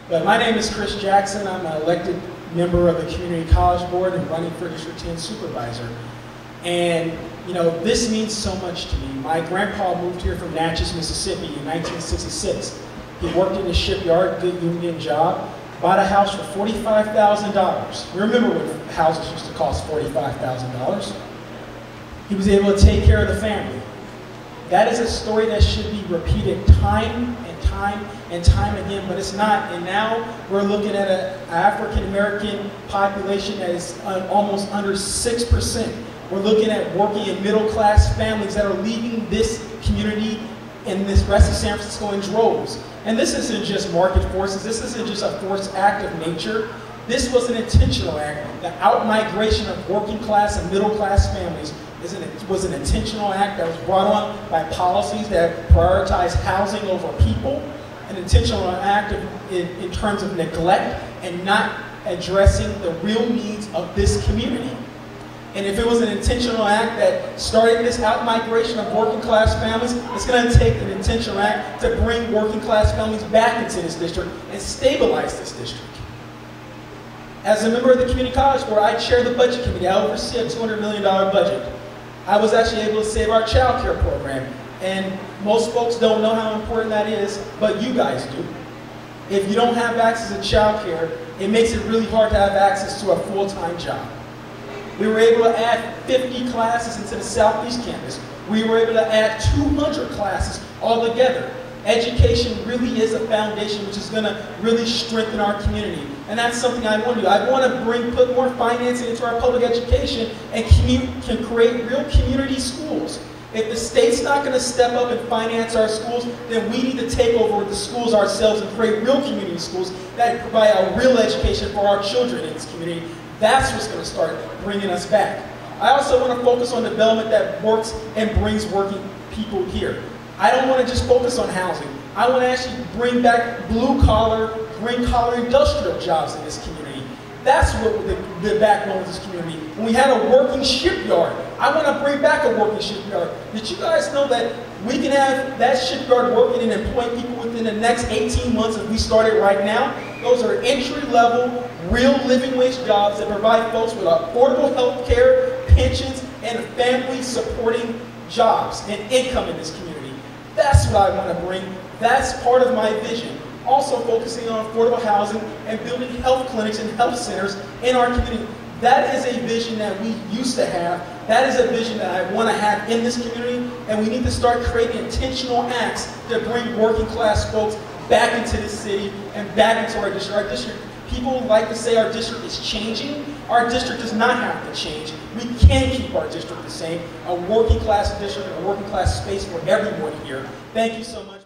But my name is Chris Jackson. I'm an elected member of the Community College Board and running for District 10 Supervisor. And you know, this means so much to me. My grandpa moved here from Natchez, Mississippi in 1966. He worked in the shipyard, good union job, bought a house for $45,000. Remember when houses used to cost $45,000? He was able to take care of the family. That is a story that should be repeated time and time and time again, but it's not. And now we're looking at an African-American population that is almost under 6%. We're looking at working in middle-class families that are leaving this community and this rest of San Francisco in droves. And this isn't just market forces. This isn't just a forced act of nature. This was an intentional act. The out-migration of working-class and middle-class families was an intentional act that was brought on by policies that prioritize housing over people, an intentional act in terms of neglect and not addressing the real needs of this community. And if it was an intentional act that started this out-migration of working-class families, it's going to take an intentional act to bring working-class families back into this district and stabilize this district. As a member of the Community College Board, I chair the Budget Committee. I oversee a $200 million budget. I was actually able to save our child care program. And most folks don't know how important that is, but you guys do. If you don't have access to child care, it makes it really hard to have access to a full-time job. We were able to add 50 classes into the Southeast campus. We were able to add 200 classes altogether. Education really is a foundation which is going to really strengthen our community. And that's something I want to do. I want to put more financing into our public education and can create real community schools. If the state's not going to step up and finance our schools, then we need to take over the schools ourselves and create real community schools that provide a real education for our children in this community. That's what's going to start bringing us back. I also want to focus on development that works and brings working people here. I don't want to just focus on housing. I want to actually bring back blue-collar, green-collar industrial jobs in this community. That's what the backbone of this community. When we had a working shipyard, I want to bring back a working shipyard. Did you guys know that we can have that shipyard working and employing people within the next 18 months if we started right now? Those are entry-level, real living wage jobs that provide folks with affordable health care, pensions, and family-supporting jobs and income in this community. That's what I want to bring. That's part of my vision. Also focusing on affordable housing and building health clinics and health centers in our community. That is a vision that we used to have. That is a vision that I want to have in this community, and we need to start creating intentional acts to bring working class folks back into the city and back into our district. Our district, people like to say our district is changing. Our district does not have to change. We can keep our district the same, a working class district, a working class space for everyone here. Thank you so much.